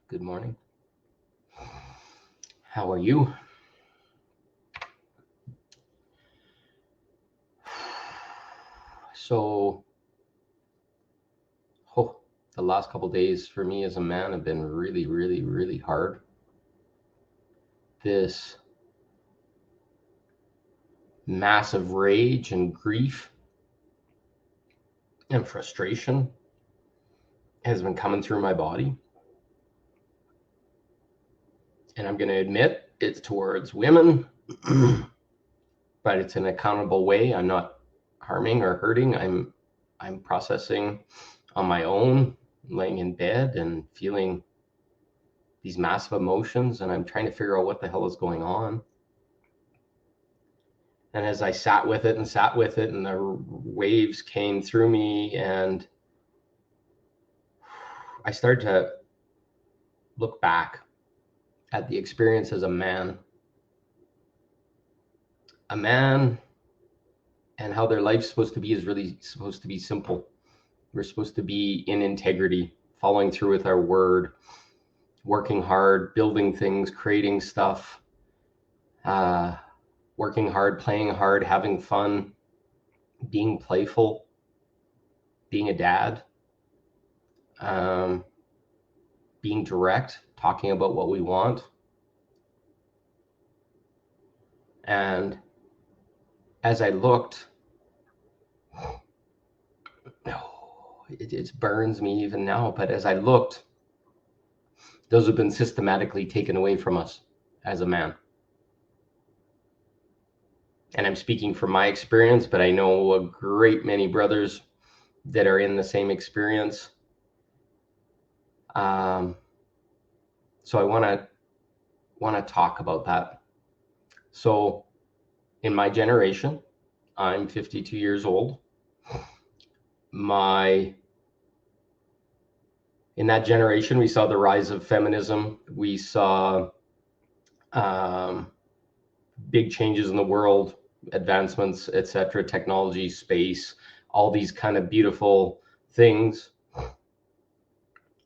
Good morning. How are you? So, oh, the last couple days for me as a man have been really, really, really hard. This massive rage and grief and frustration has been coming through my body. And I'm going to admit it's towards women, but it's in an accountable way. I'm not harming or hurting. I'm processing on my own, laying in bed and feeling these massive emotions, and I'm trying to figure out what the hell is going on. And as I sat with it, and the waves came through me, and I started to look back at the experience as a man, and how their life's supposed to be is really supposed to be simple. We're supposed to be in integrity, following through with our word, working hard, building things, creating stuff, working hard, playing hard, having fun, being playful, being a dad, being direct, talking about what we want. And as I looked, it burns me even now, but as I looked, those have been systematically taken away from us as a man. And I'm speaking from my experience, but I know a great many brothers that are in the same experience. So I want to talk about that. So in my generation, I'm 52 years old. In that generation, we saw the rise of feminism. We saw big changes in the world, advancements, etc., technology, space, all these kind of beautiful things.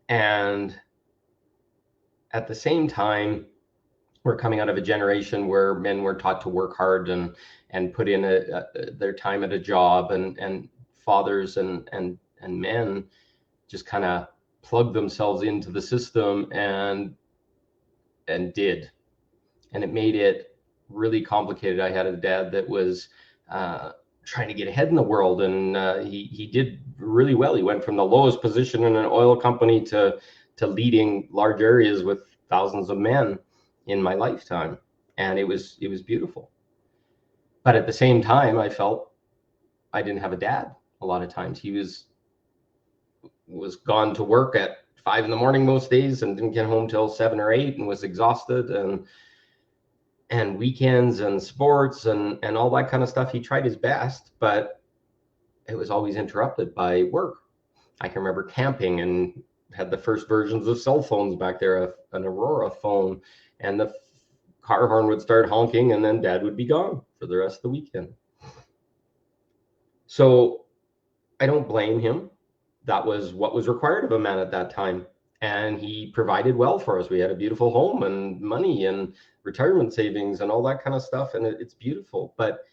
And at the same time, we're coming out of a generation where men were taught to work hard and put in their time at a job, and fathers and men just kind of plugged themselves into the system and did, and it made it really complicated. I had a dad that was trying to get ahead in the world, and he did really well. He went from the lowest position in an oil company to leading large areas with thousands of men in my lifetime, and it was beautiful. But at the same time, I felt I didn't have a dad. A lot of times he was gone to work at 5 a.m. most days and didn't get home till 7 or 8 and was exhausted, and weekends and sports and all that kind of stuff. He tried his best, but it was always interrupted by work. I can remember camping and had the first versions of cell phones back there, an Aurora phone, and the car horn would start honking, and then dad would be gone for the rest of the weekend. So I don't blame him. That was what was required of a man at that time. And he provided well for us. We had a beautiful home and money and retirement savings and all that kind of stuff. And it's beautiful. But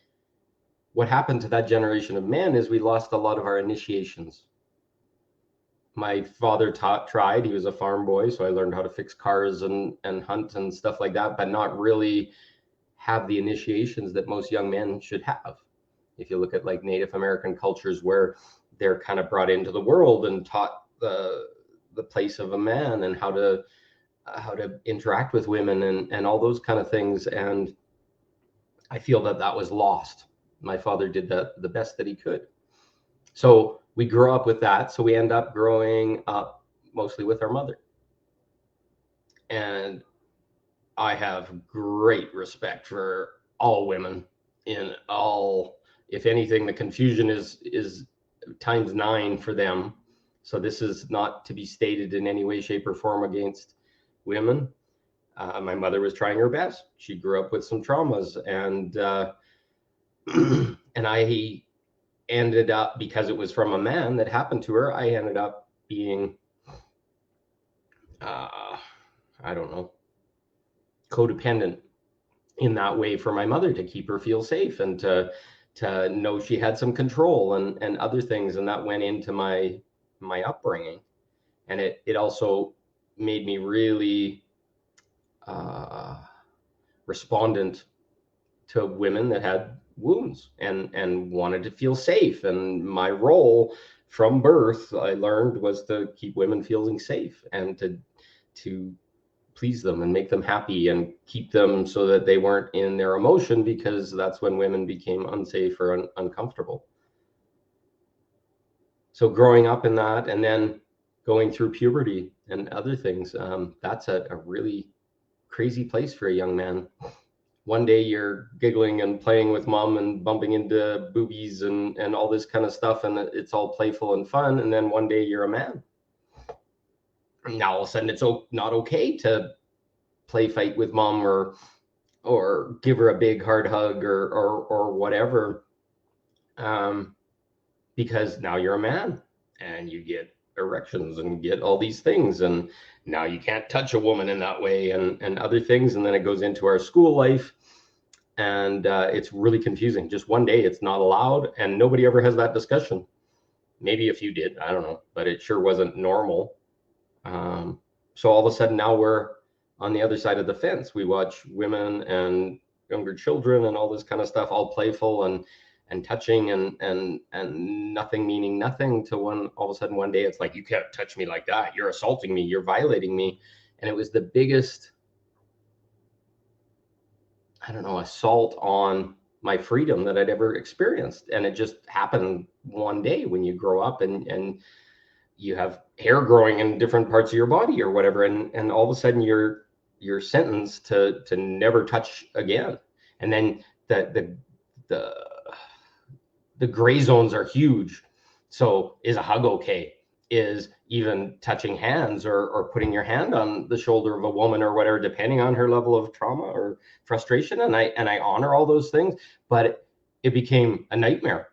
what happened to that generation of men is we lost a lot of our initiations. My father tried. He was a farm boy, so I learned how to fix cars and hunt and stuff like that, but not really have the initiations that most young men should have. If you look at like Native American cultures, where they're kind of brought into the world and taught the place of a man and how to interact with women and all those kind of things. And I feel that was lost. My father did the best that he could. So we grew up with that. So we end up growing up mostly with our mother. And I have great respect for all women in all. If anything, the confusion is times 9 for them. So this is not to be stated in any way, shape, or form against women. My mother was trying her best. She grew up with some traumas, and and I ended up, because it was from a man that happened to her, I ended up being I don't know, codependent in that way for my mother, to keep her feel safe and to know she had some control and other things. And that went into my upbringing. And it also made me really uh, respondent to women that had wounds and wanted to feel safe. And my role from birth, I learned, was to keep women feeling safe and to please them and make them happy and keep them so that they weren't in their emotion, because that's when women became unsafe or uncomfortable. So growing up in that, and then going through puberty and other things, that's a really crazy place for a young man. One day you're giggling and playing with mom and bumping into boobies and all this kind of stuff, and it's all playful and fun. And then one day you're a man. Now all of a sudden it's not okay to play fight with mom or give her a big hard hug or whatever, because now you're a man and you get erections and get all these things, and now you can't touch a woman in that way and other things. And then it goes into our school life, and it's really confusing. Just one day it's not allowed, and nobody ever has that discussion. Maybe if you did, I don't know, but it sure wasn't normal. So all of a sudden now we're on the other side of the fence. We watch women and younger children and all this kind of stuff, all playful and touching and nothing meaning nothing, to when all of a sudden one day it's like, you can't touch me like that. You're assaulting me. You're violating me. And it was the biggest, I don't know, assault on my freedom that I'd ever experienced. And it just happened one day when you grow up and you have hair growing in different parts of your body or whatever, and all of a sudden you're sentenced to never touch again. And then the the gray zones are huge. So is a hug okay? Is even touching hands or putting your hand on the shoulder of a woman or whatever, depending on her level of trauma or frustration. And I honor all those things, but it became a nightmare.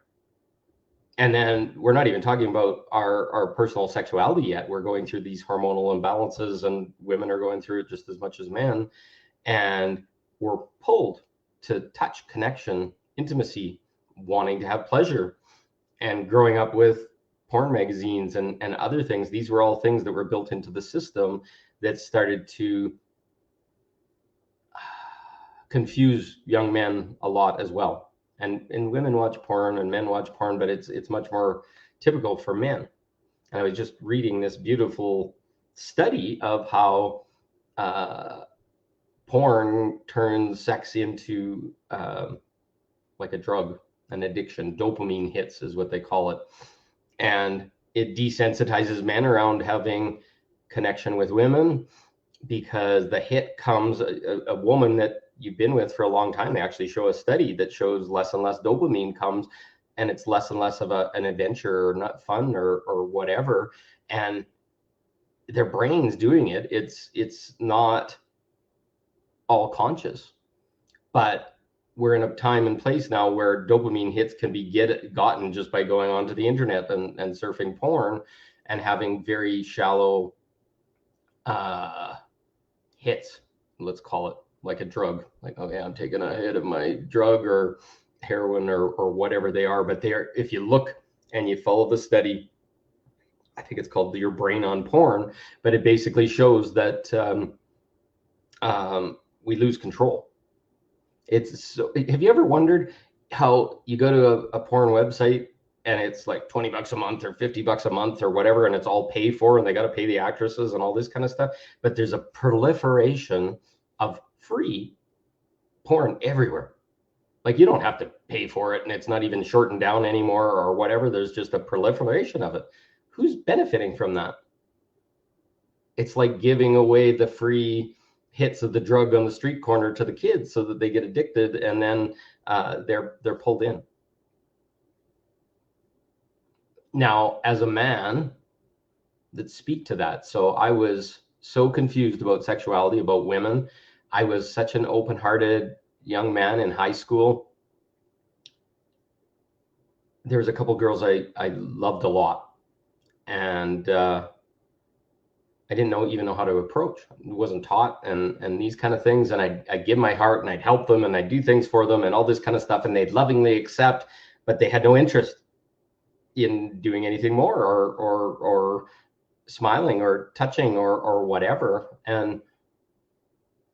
And then we're not even talking about our personal sexuality yet. We're going through these hormonal imbalances, and women are going through it just as much as men. And we're pulled to touch, connection, intimacy, wanting to have pleasure. And growing up with porn magazines and other things, these were all things that were built into the system that started to confuse young men a lot as well. And women watch porn and men watch porn, but it's much more typical for men. And I was just reading this beautiful study of how porn turns sex into like a drug, an addiction. Dopamine hits is what they call it. And it desensitizes men around having connection with women, because the hit comes, a woman that you've been with for a long time, they actually show a study that shows less and less dopamine comes, and it's less and less of an adventure or not fun or whatever. And their brain's doing it. It's not all conscious, but we're in a time and place now where dopamine hits can be gotten just by going onto the internet and surfing porn and having very shallow hits, let's call it, like a drug. Like, okay, I'm taking a hit of my drug or heroin or whatever they are. But they're, if you look and you follow the study, I think it's called Your Brain on Porn, but it basically shows that we lose control. It's so, have you ever wondered how you go to a porn website and it's like $20 a month or $50 a month or whatever, and it's all paid for, and they got to pay the actresses and all this kind of stuff. But there's a proliferation of free porn everywhere. Like, you don't have to pay for it, and it's not even shortened down anymore or whatever. There's just a proliferation of it. Who's benefiting from that? It's like giving away the free hits of the drug on the street corner to the kids so that they get addicted, and then they're pulled in. Now, as a man, that speak to that. So I was so confused about sexuality, about women. I was such an open-hearted young man in high school. There was a couple girls I loved a lot, and I didn't even know how to approach. It wasn't taught, and these kind of things. And I'd give my heart, and I'd help them, and I'd do things for them, and all this kind of stuff, and they'd lovingly accept, but they had no interest in doing anything more, or smiling or touching or whatever. And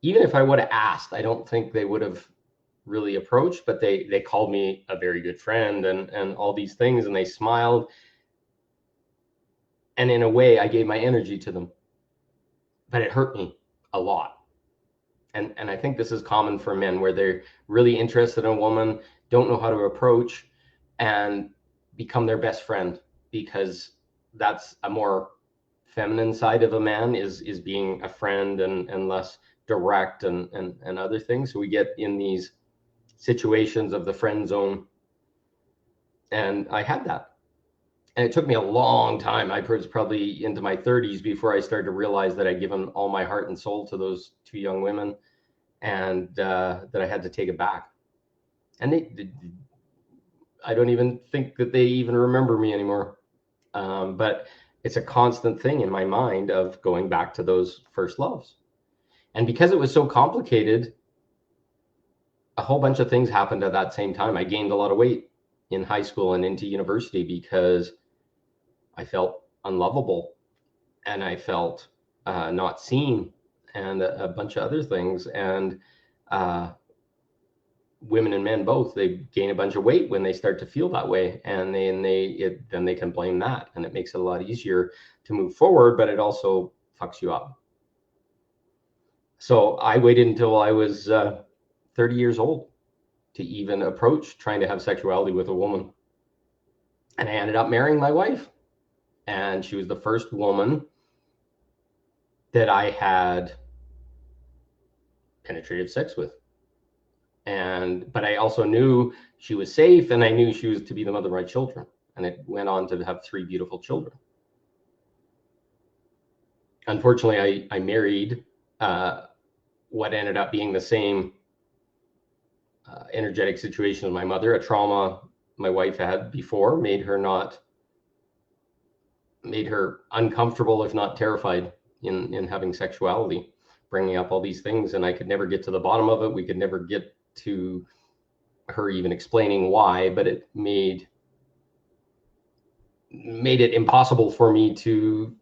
even if I would have asked, I don't think they would have really approached. But they called me a very good friend, and all these things, and they smiled. And in a way, I gave my energy to them, but it hurt me a lot. And I think this is common for men, where they're really interested in a woman, don't know how to approach, and become their best friend, because that's a more feminine side of a man, is being a friend, and less direct, and other things. So we get in these situations of the friend zone, and I had that. And it took me a long time. I was probably into my 30s before I started to realize that I'd given all my heart and soul to those two young women, and that I had to take it back. And I don't even think that they even remember me anymore. But it's a constant thing in my mind of going back to those first loves. And because it was so complicated, a whole bunch of things happened at that same time. I gained a lot of weight in high school and into university, because I felt unlovable, and I felt not seen, and a bunch of other things. And uh, women and men both, they gain a bunch of weight when they start to feel that way, and then they can blame that, and it makes it a lot easier to move forward, but it also fucks you up. So I waited until I was 30 years old to even approach trying to have sexuality with a woman, and I ended up marrying my wife, and she was the first woman that I had penetrative sex with. But I also knew she was safe, and I knew she was to be the mother of my children, and it went on to have three beautiful children. Unfortunately, I married what ended up being the same energetic situation as my mother. A trauma my wife had before made her uncomfortable, if not terrified, in having sexuality, bringing up all these things, and I could never get to the bottom of it. We could never get to her even explaining why, but it made it impossible for me to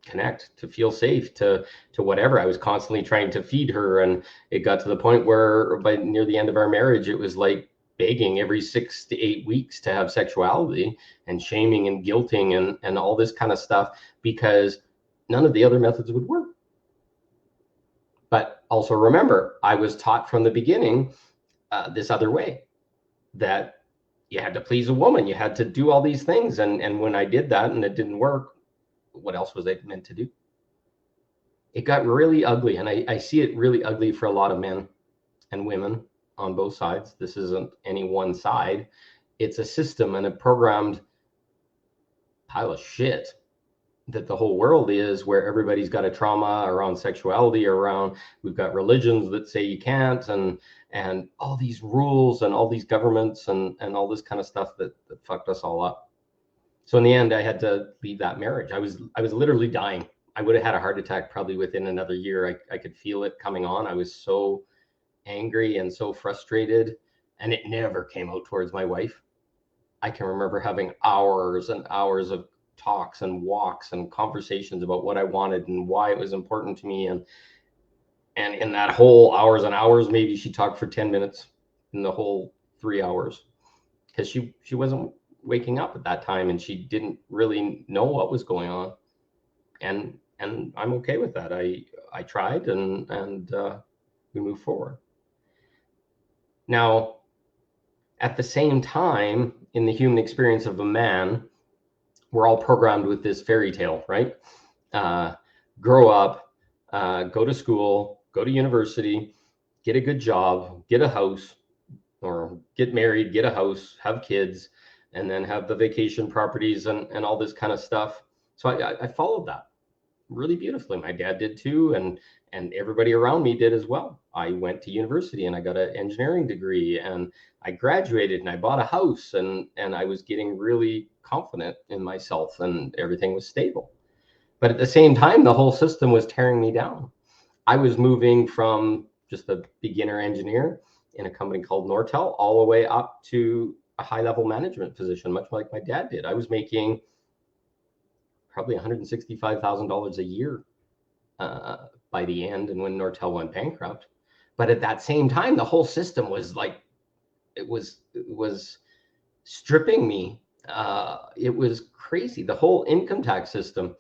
connect, to feel safe, to whatever. I was constantly trying to feed her, and it got to the point where by near the end of our marriage, it was like begging every 6 to 8 weeks to have sexuality, and shaming and guilting, and all this kind of stuff, because none of the other methods would work. But also remember, I was taught from the beginning this other way, that you had to please a woman, you had to do all these things, and when I did that and it didn't work, what else was I meant to do? It got really ugly, and I see it really ugly for a lot of men and women on both sides. This isn't any one side. It's a system and a programmed pile of shit that the whole world is, where everybody's got a trauma around sexuality, around, we've got religions that say you can't, and all these rules, and all these governments, and all this kind of stuff that fucked us all up. So in the end, I had to leave that marriage. I was literally dying. I would have had a heart attack probably within another year. I could feel it coming on. I was so angry and so frustrated, and it never came out towards my wife. I can remember having hours and hours of talks and walks and conversations about what I wanted and why it was important to me. And in that whole hours and hours, maybe she talked for 10 minutes in the whole 3 hours, because she wasn't waking up at that time, and she didn't really know what was going on. And I'm okay with that. I tried, and we moved forward. Now, at the same time, in the human experience of a man, we're all programmed with this fairy tale, right? Grow up, go to school, go to university, get a good job, get a house, or get married, get a house, have kids, and then have the vacation properties, and all this kind of stuff. So I followed that really beautifully. My dad did too, and everybody around me did as well. I went to university, and I got an engineering degree, and I graduated, and I bought a house, and I was getting really confident in myself, and everything was stable. But at the same time, the whole system was tearing me down. I was moving from just a beginner engineer in a company called Nortel all the way up to a high-level management position, much like my dad did. I was making probably $165,000 a year by the end, and when Nortel went bankrupt. But at that same time, the whole system was like, it was stripping me. It was crazy. The whole income tax system.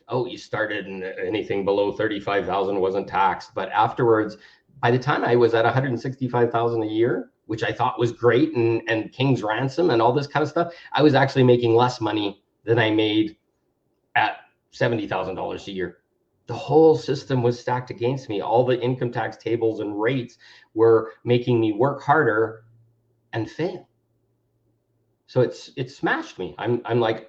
Oh, you started and anything below 35,000 wasn't taxed. But afterwards, by the time I was at 165,000 a year, which I thought was great, and King's ransom and all this kind of stuff, I was actually making less money than I made at $70,000 a year. The whole system was stacked against me. All the income tax tables and rates were making me work harder and fail. So it smashed me. I'm like,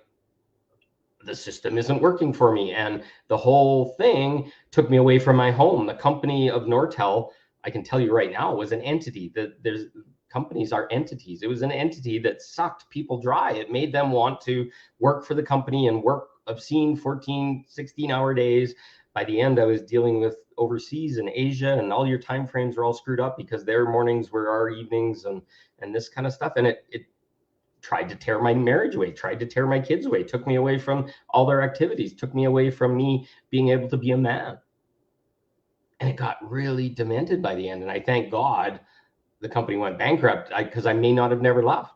the system isn't working for me. And the whole thing took me away from my home. The company of Nortel, I can tell you right now, was an entity. There's companies are entities. It was an entity that sucked people dry. It made them want to work for the company and work obscene 14, 16-hour days. By the end, I was dealing with overseas in Asia, and all your time frames were all screwed up because their mornings were our evenings, and this kind of stuff. And it tried to tear my marriage away, tried to tear my kids away, took me away from all their activities, took me away from me being able to be a man. And it got really demented by the end. And I thank God the company went bankrupt, because I may not have never left,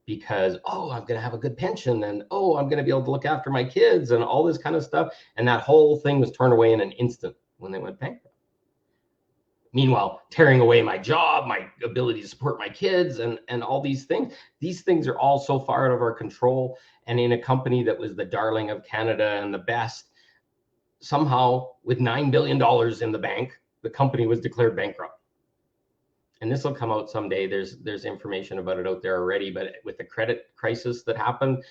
because, oh, I'm going to have a good pension, and, oh, I'm going to be able to look after my kids and all this kind of stuff. And that whole thing was torn away in an instant when they went bankrupt. Meanwhile, tearing away my job, my ability to support my kids, and all these things are all so far out of our control. And in a company that was the darling of Canada and the best, somehow with $9 billion in the bank, the company was declared bankrupt. And this will come out someday. There's information about it out there already. But with the credit crisis that happened,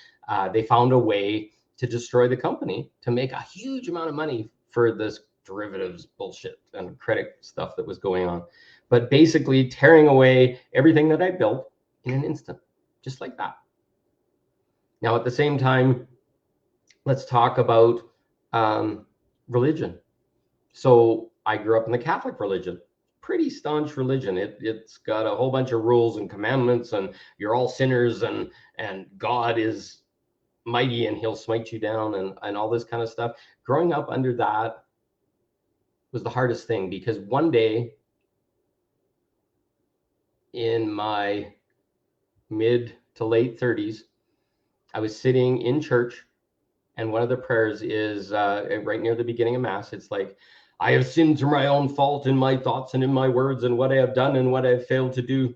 they found a way to destroy the company to make a huge amount of money for this derivatives bullshit and credit stuff that was going on. But basically tearing away everything that I built in an instant, just like that. Now, at the same time, let's talk about religion. So I grew up in the Catholic religion, pretty staunch religion. It's got a whole bunch of rules and commandments, and you're all sinners, and God is mighty and he'll smite you down, and all this kind of stuff. Growing up under that was the hardest thing, because one day in my mid to late 30s, I was sitting in church, and one of the prayers is right near the beginning of Mass. It's like, I have sinned through my own fault in my thoughts and in my words, and what I have done and what I have failed to do.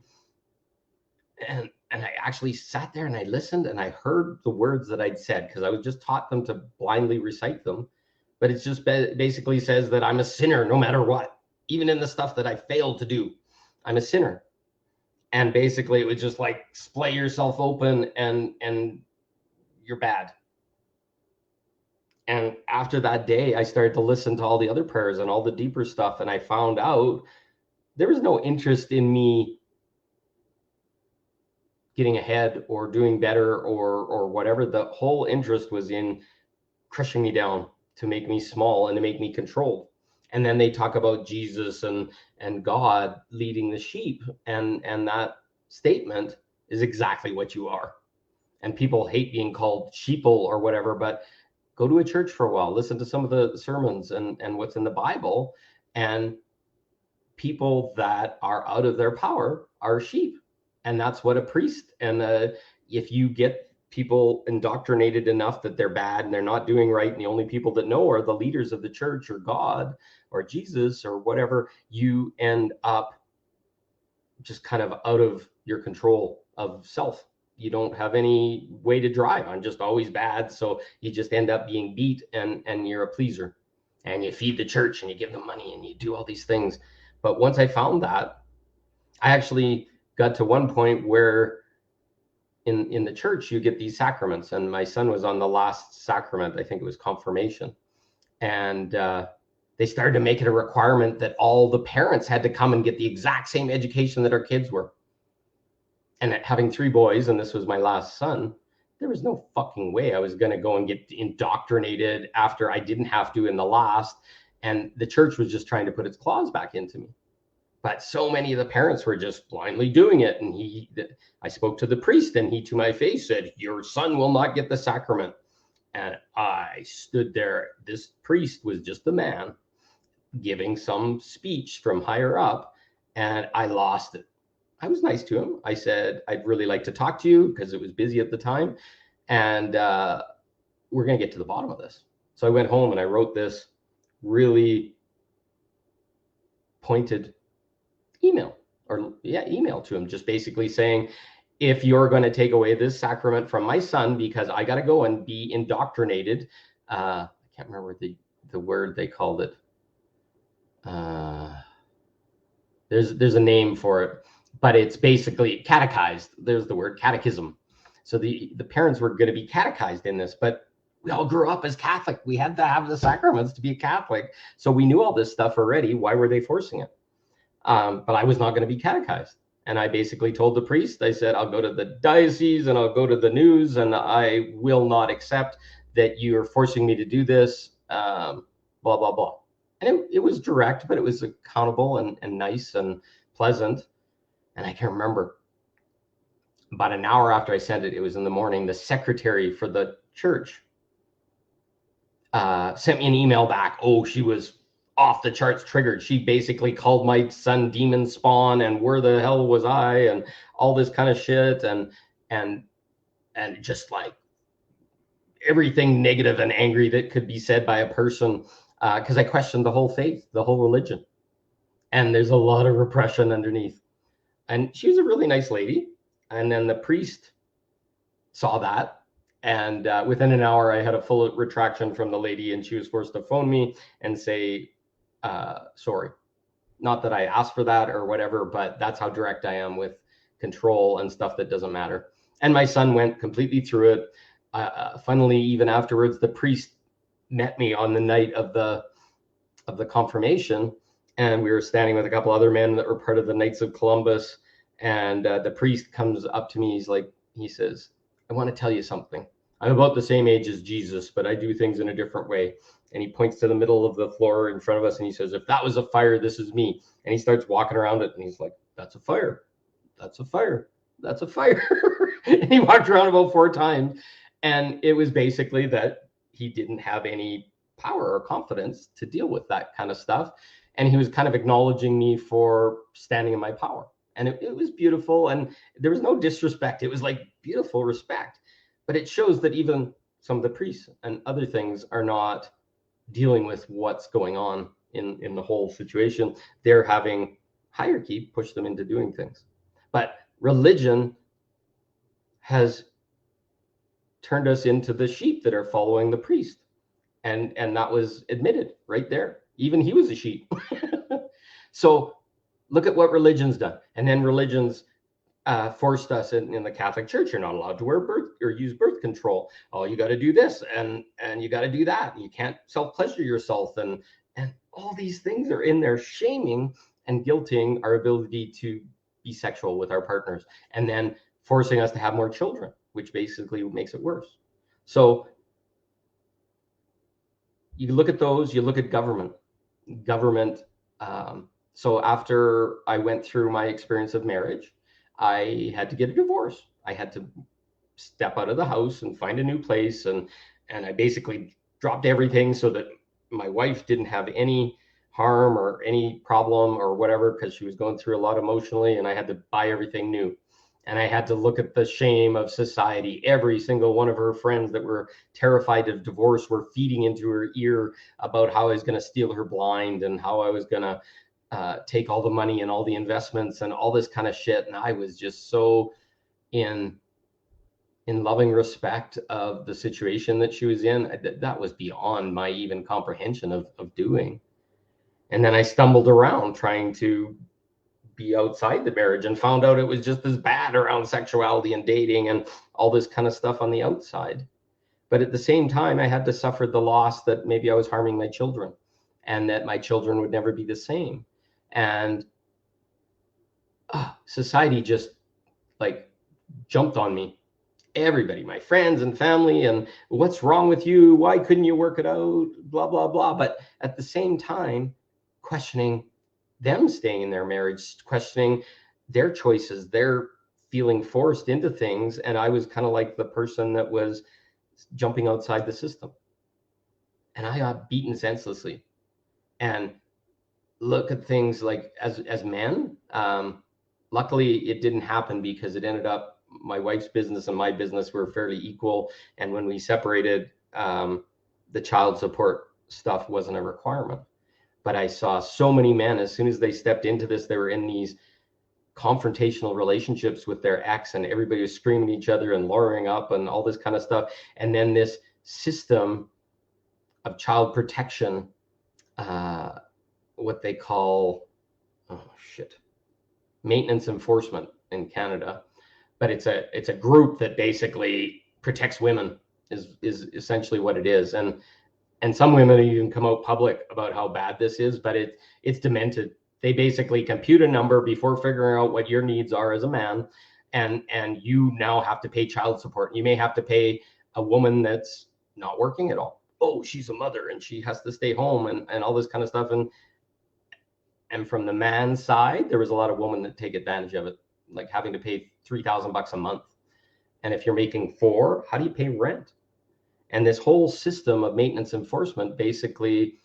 And I actually sat there and I listened, and I heard the words that I'd said, because I was just taught them to blindly recite them. But it just basically says that I'm a sinner no matter what, even in the stuff that I failed to do. I'm a sinner. And basically it was just like, splay yourself open and you're bad. And after that day, I started to listen to all the other prayers and all the deeper stuff. And I found out there was no interest in me getting ahead or doing better or whatever. The whole interest was in crushing me down, to make me small and to make me controlled. And then they talk about Jesus and God leading the sheep. And that statement is exactly what you are. And people hate being called sheeple or whatever, but go to a church for a while, listen to some of the sermons and what's in the Bible, and people that are out of their power are sheep. And that's what a priest, and if you get people indoctrinated enough that they're bad and they're not doing right, and the only people that know are the leaders of the church or God or Jesus or whatever, you end up just kind of out of your control of self. You don't have any way to drive. I'm just always bad. So you just end up being beat, and you're a pleaser, and you feed the church and you give them money and you do all these things. But once I found that, I actually got to one point where in the church you get these sacraments, and my son was on the last sacrament. I think it was confirmation. And they started to make it a requirement that all the parents had to come and get the exact same education that our kids were. And having 3 boys, and this was my last son, There was no fucking way I was going to go and get indoctrinated after I didn't have to in the last. And the church was just trying to put its claws back into me. But so many of the parents were just blindly doing it. And I spoke to the priest, and he to my face said, "Your son will not get the sacrament." And I stood there. This priest was just a man giving some speech from higher up, and I lost it. I was nice to him. I said, "I'd really like to talk to you," because it was busy at the time. And we're going to get to the bottom of this. So I went home and I wrote this really pointed email to him, just basically saying, if you're going to take away this sacrament from my son because I got to go and be indoctrinated, I can't remember the word they called it. There's a name for it, but it's basically catechized. There's the word catechism. So the parents were going to be catechized in this, but we all grew up as Catholic. We had to have the sacraments to be a Catholic. So we knew all this stuff already. Why were they forcing it? But I was not going to be catechized. And I basically told the priest, I said, "I'll go to the diocese and I'll go to the news, and I will not accept that you're forcing me to do this, blah, blah, blah." And it was direct, but it was accountable and nice and pleasant. And I can remember about an hour after I sent it, it was in the morning, the secretary for the church sent me an email back. Oh, she was off the charts triggered. She basically called my son demon spawn and where the hell was I and all this kind of shit, and just like everything negative and angry that could be said by a person, because I questioned the whole faith, the whole religion, and there's a lot of repression underneath. And she was a really nice lady. And then the priest saw that, and within an hour I had a full retraction from the lady, and she was forced to phone me and say, sorry, not that I asked for that or whatever, but that's how direct I am with control and stuff that doesn't matter. And my son went completely through it. Funnily, even afterwards, the priest met me on the night of the confirmation, and we were standing with a couple other men that were part of the Knights of Columbus. And the priest comes up to me. He says, "I want to tell you something. I'm about the same age as Jesus, but I do things in a different way." And he points to the middle of the floor in front of us, and he says, "If that was a fire, this is me." And he starts walking around it, and he's like, "That's a fire. That's a fire. That's a fire." And he walked around about 4 times. And it was basically that he didn't have any power or confidence to deal with that kind of stuff. And he was kind of acknowledging me for standing in my power. And it was beautiful. And there was no disrespect. It was like beautiful respect. But it shows that even some of the priests and other things are not dealing with what's going on in the whole situation. They're having hierarchy push them into doing things. But religion has turned us into the sheep that are following the priest. And that was admitted right there. Even he was a sheep. So look at what religion's done. And then religions forced us in the Catholic Church. You're not allowed to wear birth or use birth control. Oh, you got to do this and you got to do that. You can't self-pleasure yourself. And all these things are in there shaming and guilting our ability to be sexual with our partners, and then forcing us to have more children, which basically makes it worse. So you look at those, you look at government. So after I went through my experience of marriage, I had to get a divorce. I had to step out of the house and find a new place. And I basically dropped everything so that my wife didn't have any harm or any problem or whatever, because she was going through a lot emotionally, and I had to buy everything new. And I had to look at the shame of society. Every single one of her friends that were terrified of divorce were feeding into her ear about how I was going to steal her blind and how I was going to take all the money and all the investments and all this kind of shit. And I was just so in loving respect of the situation that she was in. That was beyond my even comprehension of doing. And then I stumbled around trying to be outside the marriage and found out it was just as bad around sexuality and dating and all this kind of stuff on the outside. But at the same time, I had to suffer the loss that maybe I was harming my children and that my children would never be the same. And society just like jumped on me Everybody, my friends and family, and what's wrong with you? Why couldn't you work it out? Blah, blah, blah. But at the same time, questioning them staying in their marriage, questioning their choices, they're feeling forced into things. And I was kind of like the person that was jumping outside the system. And I got beaten senselessly. And look at things like as men. Luckily, it didn't happen because it ended up my wife's business and my business were fairly equal. And when we separated, the child support stuff wasn't a requirement. But I saw so many men, as soon as they stepped into this, they were in these confrontational relationships with their ex, and everybody was screaming at each other and lowering up and all this kind of stuff. And then this system of child protection, what they call, maintenance enforcement in Canada, but it's a group that basically protects women is essentially what it is. And some women even come out public about how bad this is, but it's demented. They basically compute a number before figuring out what your needs are as a man, and you now have to pay child support. You may have to pay a woman that's not working at all. Oh, she's a mother and she has to stay home and all this kind of stuff. And from the man's side, there was a lot of women that take advantage of it, like having to pay $3,000 a month. And if you're making $4,000, how do you pay rent? And this whole system of maintenance enforcement basically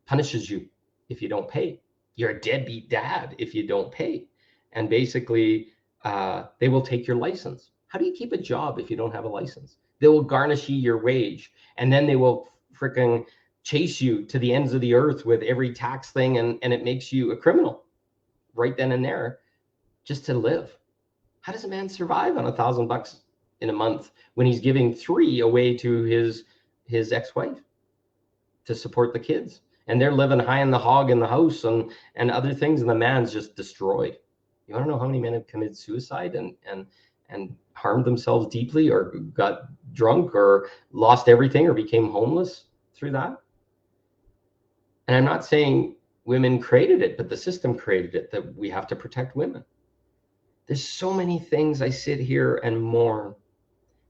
punishes you if you don't pay. You're a deadbeat dad if you don't pay. And basically, they will take your license. How do you keep a job if you don't have a license? They will garnish you your wage, and then they will freaking chase you to the ends of the earth with every tax thing, and it makes you a criminal right then and there just to live. How does a man survive on $1,000 in a month when he's giving $3,000 away to his ex-wife to support the kids, and they're living high in the hog in the house and other things, and the man's just destroyed? You want to know how many men have committed suicide and harmed themselves deeply, or got drunk, or lost everything, or became homeless through that? And I'm not saying women created it, but the system created it, that we have to protect women. There's so many things I sit here and mourn.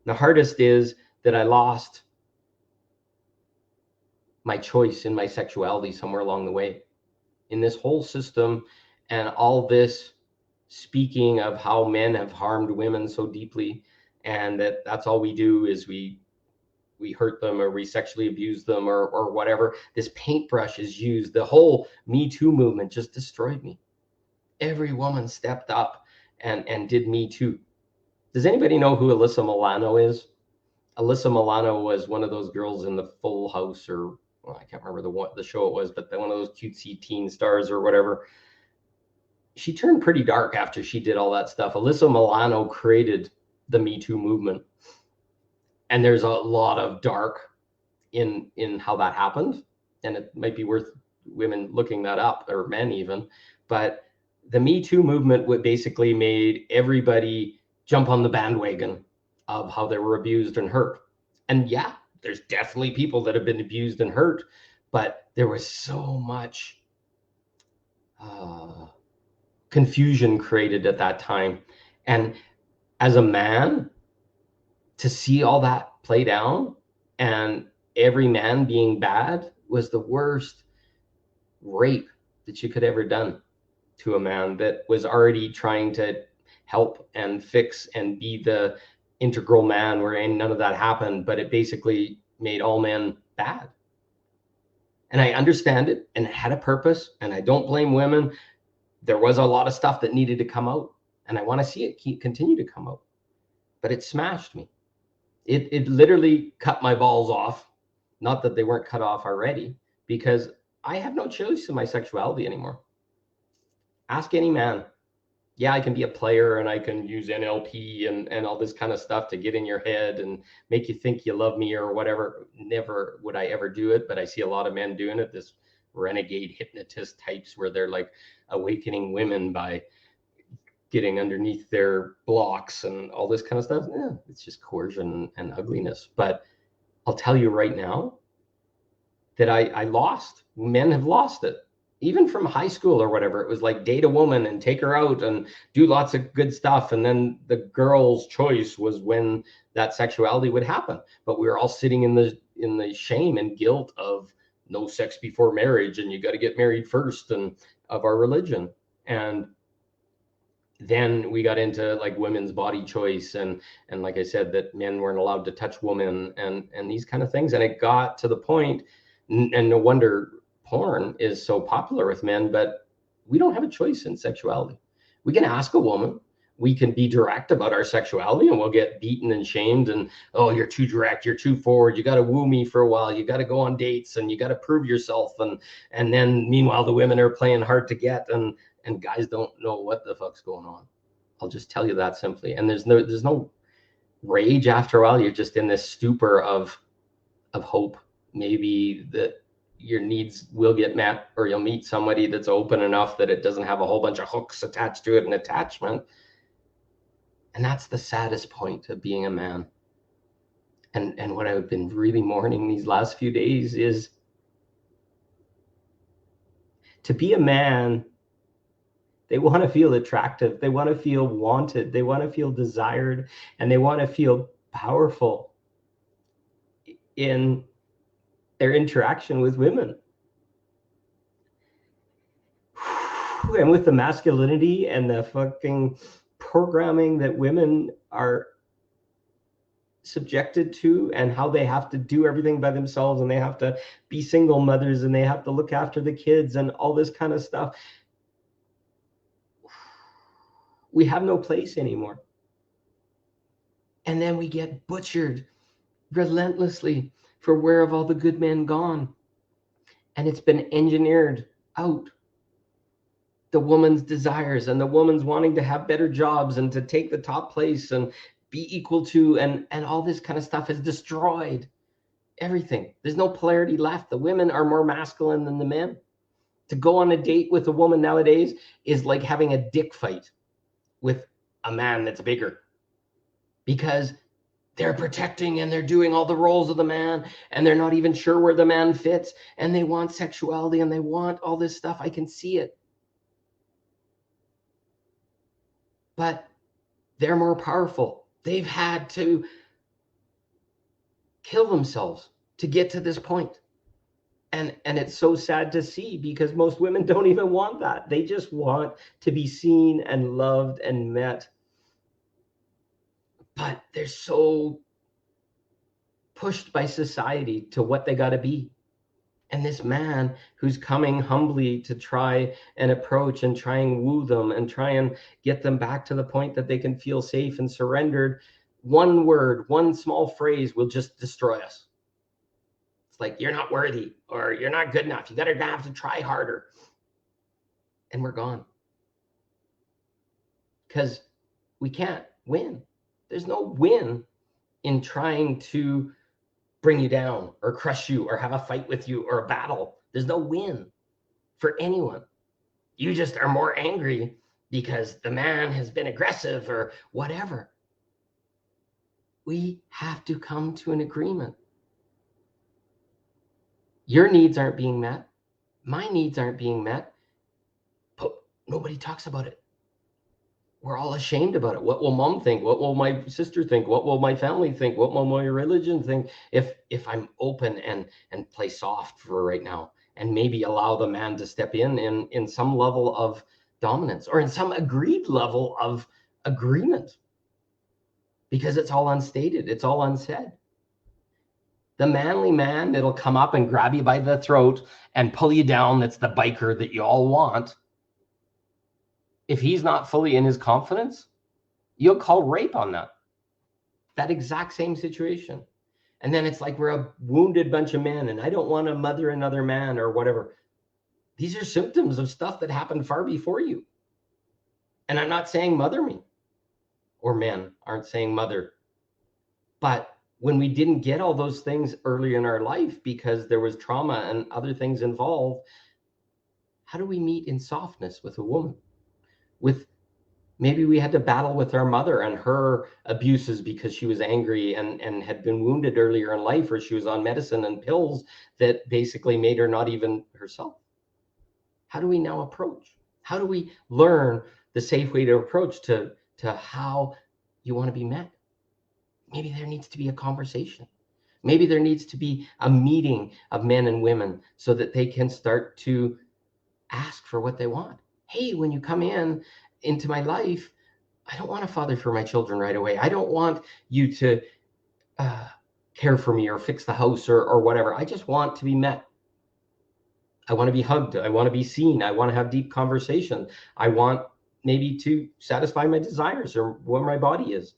The hardest is that I lost my choice in my sexuality somewhere along the way. In this whole system and all this speaking of how men have harmed women so deeply, and that's all we do is we hurt them, or we sexually abuse them, or whatever. This paintbrush is used. The whole Me Too movement just destroyed me. Every woman stepped up and did Me Too. Does anybody know who Alyssa Milano is? Alyssa Milano was one of those girls in the Full House, or well, I can't remember the show it was, but one of those cutesy teen stars or whatever. She turned pretty dark after she did all that stuff. Alyssa Milano created the Me Too movement. And there's a lot of dark in how that happened. And it might be worth women looking that up, or men even. But the Me Too movement would basically made everybody jump on the bandwagon of how they were abused and hurt. And yeah, there's definitely people that have been abused and hurt, but there was so much confusion created at that time. And as a man, to see all that play down, and every man being bad, was the worst rape that you could ever done to a man that was already trying to help and fix and be the integral man, where none of that happened, but it basically made all men bad. And I understand it, and it had a purpose, and I don't blame women. There was a lot of stuff that needed to come out, and I want to see it continue to come out, but it smashed me. It literally cut my balls off. Not that they weren't cut off already, because I have no choice in my sexuality anymore. Ask any man. Yeah, I can be a player, and I can use NLP and all this kind of stuff to get in your head and make you think you love me or whatever. Never would I ever do it, but I see a lot of men doing it, this renegade hypnotist types, where they're like awakening women by getting underneath their blocks and all this kind of stuff. Yeah, it's just coercion and ugliness. But I'll tell you right now that I lost. Men have lost it. even from high school or whatever, it was like date a woman and take her out and do lots of good stuff. And then the girl's choice was when that sexuality would happen. But we were all sitting in the shame and guilt of no sex before marriage, and you got to get married first, and of our religion. And then we got into like women's body choice, and like I said, that men weren't allowed to touch women, and these kind of things. And it got to the point, and no wonder porn is so popular with men, but we don't have a choice in sexuality. We can ask a woman, we can be direct about our sexuality, and we'll get beaten and shamed, and oh, you're too direct, you're too forward, you got to woo me for a while, you got to go on dates, and you got to prove yourself, and then meanwhile the women are playing hard to get, and guys don't know what the fuck's going on. I'll just tell you that simply. And there's no rage after a while. You're just in this stupor of hope, maybe that your needs will get met, or you'll meet somebody that's open enough that it doesn't have a whole bunch of hooks attached to it and attachment. And that's the saddest point of being a man. And what I've been really mourning these last few days is to be a man. They want to feel attractive. They want to feel wanted. They want to feel desired, and they want to feel powerful in their interaction with women. And with the masculinity and the fucking programming that women are subjected to, and how they have to do everything by themselves, and they have to be single mothers, and they have to look after the kids and all this kind of stuff. We have no place anymore. And then we get butchered relentlessly for where have all the good men gone? And it's been engineered out. The woman's desires and the woman's wanting to have better jobs and to take the top place and be equal to, and all this kind of stuff has destroyed everything. There's no polarity left. The women are more masculine than the men. To go on a date with a woman nowadays is like having a dick fight with a man that's bigger, because they're protecting and they're doing all the roles of the man, and they're not even sure where the man fits, and they want sexuality and they want all this stuff. I can see it. But they're more powerful. They've had to kill themselves to get to this point. And it's so sad to see, because most women don't even want that. They just want to be seen and loved and met. But they're so pushed by society to what they got to be. And this man who's coming humbly to try and approach and try and woo them and try and get them back to the point that they can feel safe and surrendered, one word, one small phrase will just destroy us. It's like, you're not worthy, or you're not good enough. You got to have to try harder. And we're gone. Because we can't win. There's no win in trying to bring you down or crush you or have a fight with you or a battle. There's no win for anyone. You just are more angry because the man has been aggressive or whatever. We have to come to an agreement. Your needs aren't being met. My needs aren't being met. But nobody talks about it. We're all ashamed about it. What will mom think? What will my sister think? What will my family think? What will my religion think if I'm open and play soft for right now, and maybe allow the man to step in some level of dominance, or in some agreed level of agreement, because it's all unstated. It's all unsaid. The manly man that'll come up and grab you by the throat and pull you down, that's the biker that you all want. If he's not fully in his confidence, you'll call rape on that exact same situation. And then it's like we're a wounded bunch of men, and I don't want to mother another man or whatever. These are symptoms of stuff that happened far before you. And I'm not saying mother me, or men aren't saying mother. But when we didn't get all those things early in our life because there was trauma and other things involved, how do we meet in softness with a woman? With maybe we had to battle with our mother and her abuses because she was angry and had been wounded earlier in life, or she was on medicine and pills that basically made her not even herself. How do we now approach? How do we learn the safe way to approach to how you want to be met? Maybe there needs to be a conversation. Maybe there needs to be a meeting of men and women so that they can start to ask for what they want. Hey, when you come into my life, I don't want a father for my children right away. I don't want you to care for me or fix the house or whatever. I just want to be met. I want to be hugged. I want to be seen. I want to have deep conversation. I want maybe to satisfy my desires or what my body is.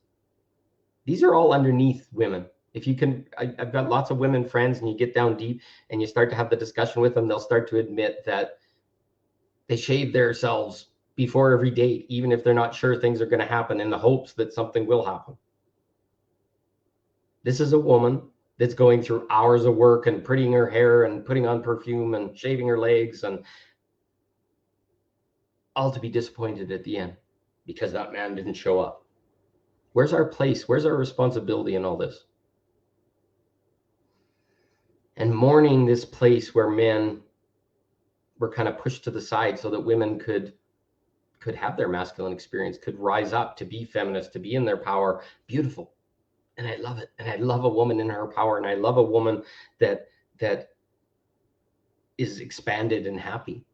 These are all underneath women. If you can, I've got lots of women friends, and you get down deep and you start to have the discussion with them, they'll start to admit that they shave themselves before every date, even if they're not sure things are going to happen, in the hopes that something will happen. This is a woman that's going through hours of work and prettying her hair and putting on perfume and shaving her legs, and all to be disappointed at the end because that man didn't show up. Where's our place? Where's our responsibility in all this? And mourning this place where men were kind of pushed to the side so that women could have their masculine experience, could rise up to be feminist, to be in their power. Beautiful. And I love it. And I love a woman in her power. And I love a woman that is expanded and happy.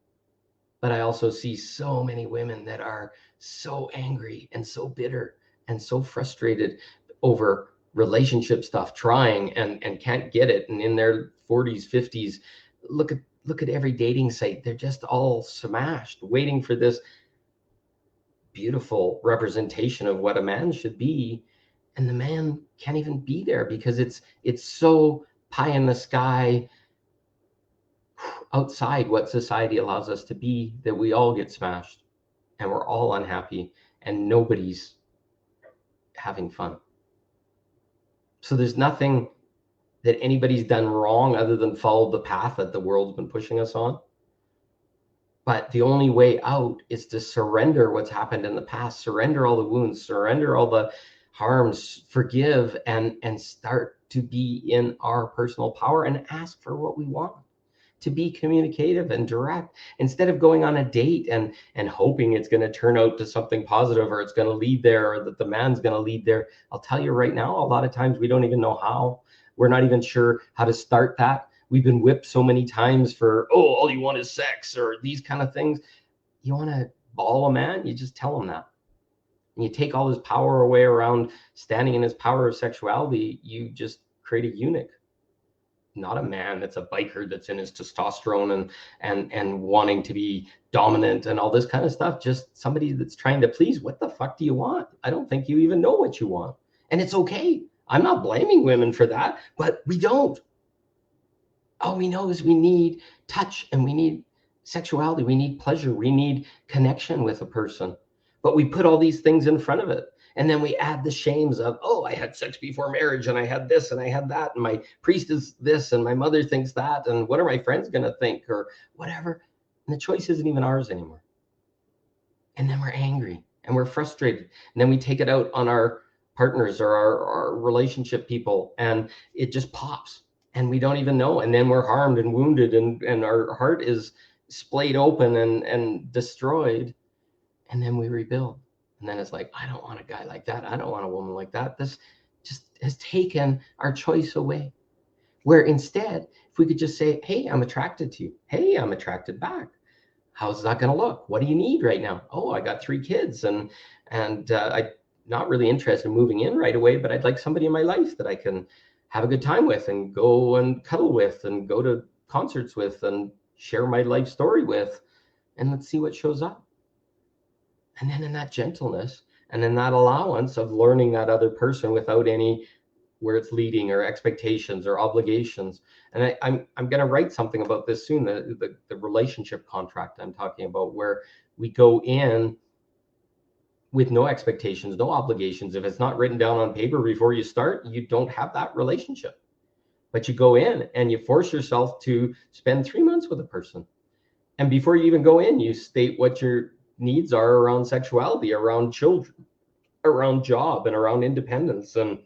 But I also see so many women that are so angry and so bitter and so frustrated over relationship stuff, trying and can't get it. And in their 40s, 50s, look at every dating site. They're just all smashed, waiting for this beautiful representation of what a man should be. And the man can't even be there because it's so pie in the sky, outside what society allows us to be, that we all get smashed and we're all unhappy and nobody's having fun. So there's nothing that anybody's done wrong other than follow the path that the world's been pushing us on. But the only way out is to surrender what's happened in the past, surrender all the wounds, surrender all the harms, forgive, and start to be in our personal power and ask for what we want. To be communicative and direct, instead of going on a date and hoping it's going to turn out to something positive, or it's going to lead there, or that the man's going to lead there. I'll tell you right now, a lot of times we don't even know how. We're not even sure how to start that. We've been whipped so many times for, oh, all you want is sex, or these kind of things. You want to ball a man, you just tell him that. And you take all his power away around standing in his power of sexuality, you just create a eunuch. Not a man that's a biker that's in his testosterone and wanting to be dominant and all this kind of stuff. Just somebody that's trying to please. What the fuck do you want? I don't think you even know what you want. And it's okay. I'm not blaming women for that, but we don't. All we know is we need touch and we need sexuality. We need pleasure. We need connection with a person. But we put all these things in front of it. And then we add the shames of, oh, I had sex before marriage and I had this and I had that. And my priest is this and my mother thinks that. And what are my friends going to think or whatever? And the choice isn't even ours anymore. And then we're angry and we're frustrated. And then we take it out on our partners or our relationship people. And it just pops and we don't even know. And then we're harmed and wounded and our heart is splayed open and destroyed. And then we rebuild. And then it's like, I don't want a guy like that. I don't want a woman like that. This just has taken our choice away. Where instead, if we could just say, hey, I'm attracted to you. Hey, I'm attracted back. How's that going to look? What do you need right now? Oh, I got 3 kids and I'm not really interested in moving in right away, but I'd like somebody in my life that I can have a good time with and go and cuddle with and go to concerts with and share my life story with. And let's see what shows up. And then in that gentleness and in that allowance of learning that other person without any where it's leading or expectations or obligations. And I'm going to write something about this soon, the relationship contract I'm talking about, where we go in with no expectations, no obligations. If it's not written down on paper before you start, you don't have that relationship. But you go in and you force yourself to spend 3 months with a person. And before you even go in, you state what your needs are around sexuality, around children, around job, and around independence, and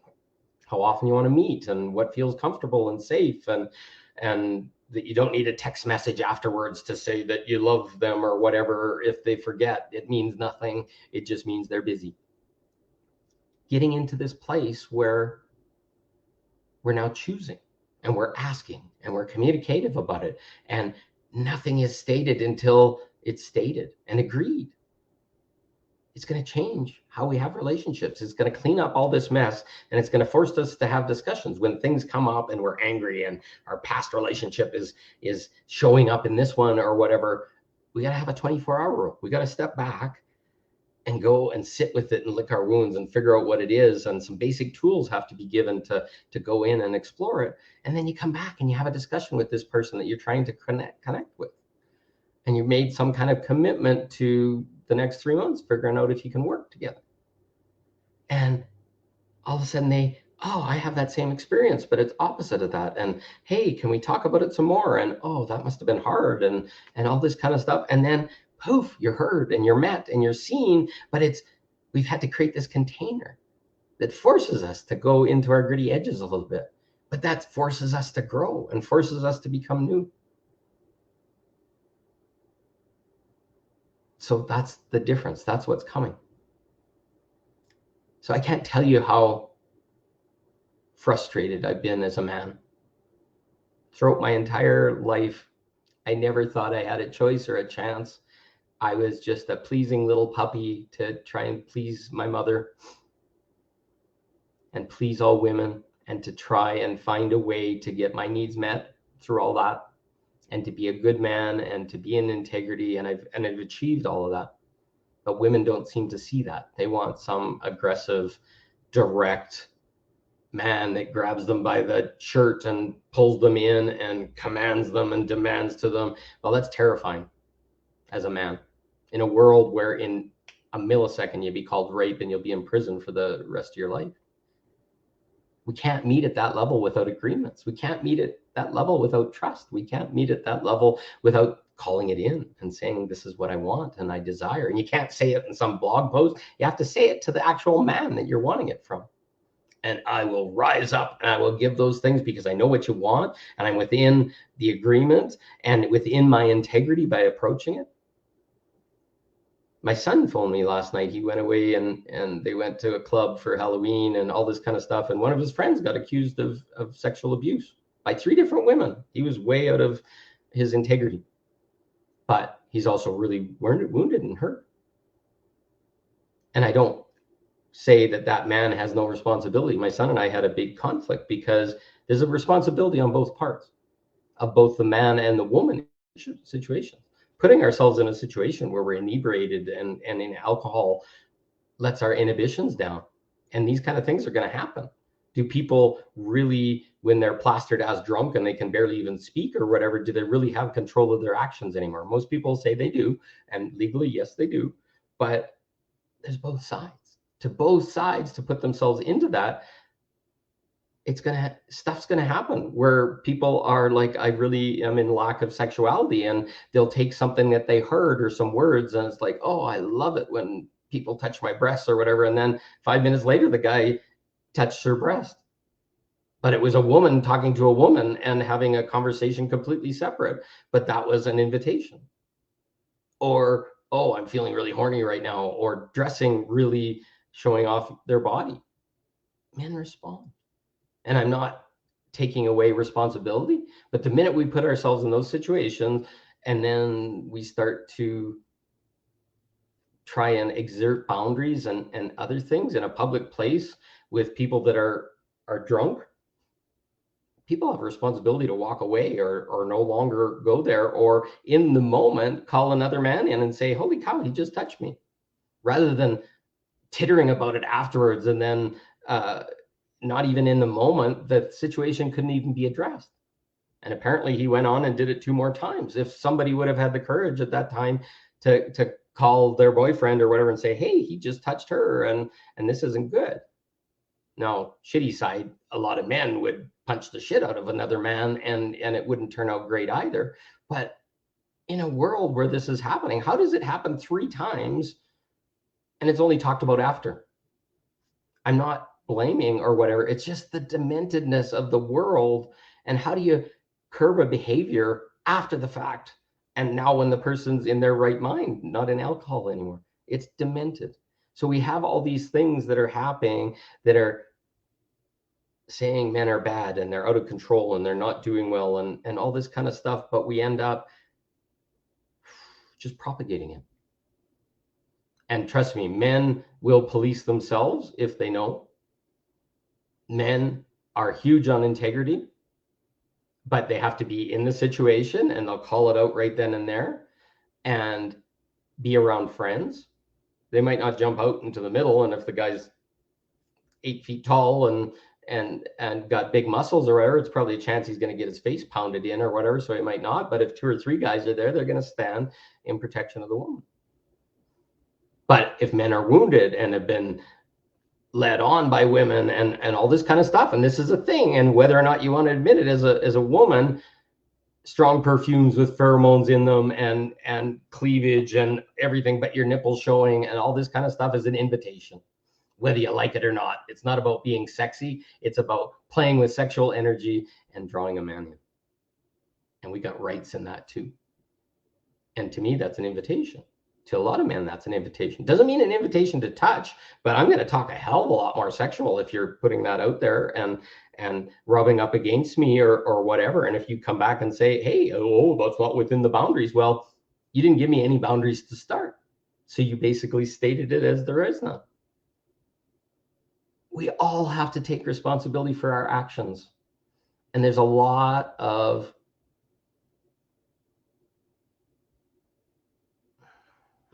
how often you want to meet and what feels comfortable and safe, and that you don't need a text message afterwards to say that you love them or whatever. If they forget, it means nothing. It just means they're busy. Getting into this place where we're now choosing and we're asking and we're communicative about it, and nothing is stated until it's stated and agreed. It's going to change how we have relationships. It's going to clean up all this mess, and it's going to force us to have discussions when things come up and we're angry and our past relationship is showing up in this one or whatever. We got to have a 24-hour rule. We got to step back and go and sit with it and lick our wounds and figure out what it is. And some basic tools have to be given to go in and explore it. And then you come back and you have a discussion with this person that you're trying to connect with. And you made some kind of commitment to the next 3 months, figuring out if you can work together. And all of a sudden I have that same experience, but it's opposite of that. And hey, can we talk about it some more? And oh, that must have been hard, and all this kind of stuff. And then poof, you're heard and you're met and you're seen. But we've had to create this container that forces us to go into our gritty edges a little bit. But that forces us to grow and forces us to become new. So that's the difference. That's what's coming. So I can't tell you how frustrated I've been as a man. Throughout my entire life, I never thought I had a choice or a chance. I was just a pleasing little puppy to try and please my mother and please all women, and to try and find a way to get my needs met through all that, and to be a good man and to be in integrity. And I've achieved all of that. But women don't seem to see that. They want some aggressive, direct man that grabs them by the shirt and pulls them in and commands them and demands to them. Well, that's terrifying as a man in a world where in a millisecond you'll be called rape and you'll be in prison for the rest of your life. We can't meet at that level without agreements. We can't meet at that level without trust. We can't meet at that level without calling it in and saying, this is what I want and I desire. And you can't say it in some blog post. You have to say it to the actual man that you're wanting it from. And I will rise up and I will give those things because I know what you want, and I'm within the agreement and within my integrity by approaching it. My son phoned me last night. He went away and they went to a club for Halloween and all this kind of stuff. And one of his friends got accused of sexual abuse by 3 different women. He was way out of his integrity. But he's also really wounded and hurt. And I don't say that man has no responsibility. My son and I had a big conflict because there's a responsibility on both parts of both the man and the woman situation. Putting ourselves in a situation where we're inebriated and in alcohol lets our inhibitions down. And these kind of things are going to happen. Do people really, when they're plastered as drunk and they can barely even speak or whatever, do they really have control of their actions anymore? Most people say they do. And legally, yes, they do. But there's both sides. To both sides to put themselves into that, stuff's gonna happen where people are like, I really am in lack of sexuality, and they'll take something that they heard or some words, and it's like, oh, I love it when people touch my breasts or whatever, and then 5 minutes later the guy touched her breast, but it was a woman talking to a woman and having a conversation completely separate, but that was an invitation. Or, oh, I'm feeling really horny right now, or dressing really, showing off their body. Men respond. And I'm not taking away responsibility, but the minute we put ourselves in those situations and then we start to try and exert boundaries and other things in a public place with people that are drunk, people have a responsibility to walk away or no longer go there, or in the moment call another man in and say, holy cow, he just touched me, rather than tittering about it afterwards. And then not even in the moment, the situation couldn't even be addressed. And apparently he went on and did it 2 more times. If somebody would have had the courage at that time to call their boyfriend or whatever and say, hey, he just touched her and this isn't good. Now, shitty side, a lot of men would punch the shit out of another man and it wouldn't turn out great either. But in a world where this is happening, how does it happen 3 times and it's only talked about after? I'm not blaming or whatever. It's just the dementedness of the world. And how do you curb a behavior after the fact. And now when the person's in their right mind, not in alcohol anymore, it's demented. So we have all these things that are happening that are saying men are bad and they're out of control and they're not doing well and all this kind of stuff, but we end up just propagating it. And trust me, men will police themselves if they know. Men are huge on integrity, but they have to be in the situation and they'll call it out right then and there and be around friends. They might not jump out into the middle, and if the guy's 8 feet tall and got big muscles or whatever, it's probably a chance he's going to get his face pounded in or whatever, so he might not. But if 2 or 3 guys are there, they're going to stand in protection of the woman. But if men are wounded and have been led on by women and all this kind of stuff, and this is a thing, and whether or not you want to admit it, as a woman, strong perfumes with pheromones in them and cleavage and everything but your nipples showing and all this kind of stuff is an invitation, whether you like it or not. It's not about being sexy. It's about playing with sexual energy and drawing a man in. And we got rights in that too. And to me, that's an invitation. To a lot of men, that's an invitation. Doesn't mean an invitation to touch, but I'm going to talk a hell of a lot more sexual if you're putting that out there and rubbing up against me or whatever. And if you come back and say, hey, oh, that's not within the boundaries. Well, you didn't give me any boundaries to start. So you basically stated it as there is none. We all have to take responsibility for our actions. And there's a lot of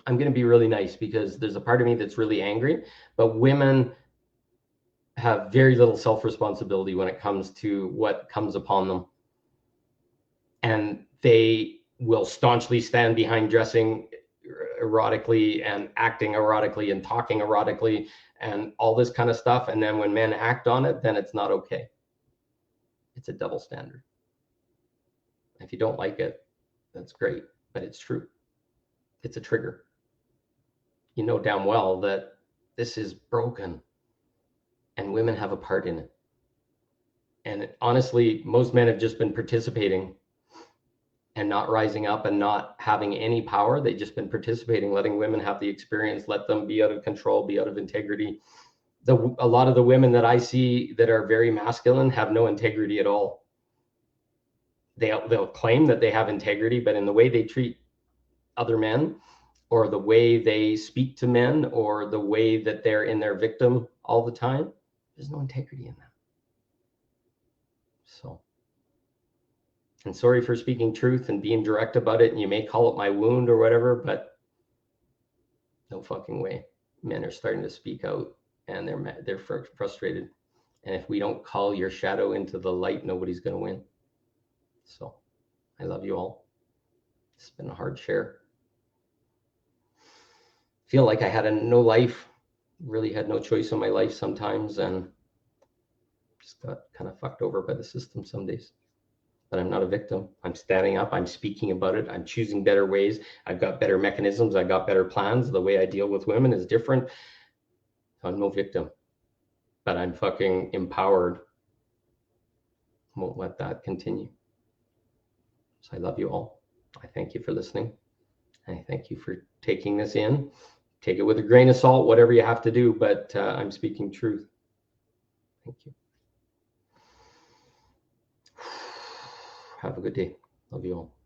I'm going to be really nice because there's a part of me that's really angry, but women have very little self-responsibility when it comes to what comes upon them. And they will staunchly stand behind dressing erotically and acting erotically and talking erotically and all this kind of stuff. And then when men act on it, then it's not okay. It's a double standard. If you don't like it, that's great, but it's true. It's a trigger. You know damn well that this is broken and women have a part in it. And honestly, most men have just been participating and not rising up and not having any power. They've just been participating, letting women have the experience, let them be out of control, be out of integrity. A lot of the women that I see that are very masculine have no integrity at all. They'll claim that they have integrity, but in the way they treat other men, or the way they speak to men, or the way that they're in their victim all the time, there's no integrity in that. So, and sorry for speaking truth and being direct about it, and you may call it my wound or whatever, but no fucking way. Men are starting to speak out, and they're frustrated. And if we don't call your shadow into the light, nobody's going to win. So, I love you all. It's been a hard share. Feel like I had no life, really had no choice in my life sometimes, and just got kind of fucked over by the system some days. But I'm not a victim. I'm standing up. I'm speaking about it. I'm choosing better ways. I've got better mechanisms. I've got better plans. The way I deal with women is different. I'm no victim, but I'm fucking empowered. Won't let that continue. So I love you all. I thank you for listening. I thank you for taking this in. Take it with a grain of salt, whatever you have to do, but I'm speaking truth. Thank you. Have a good day. Love you all.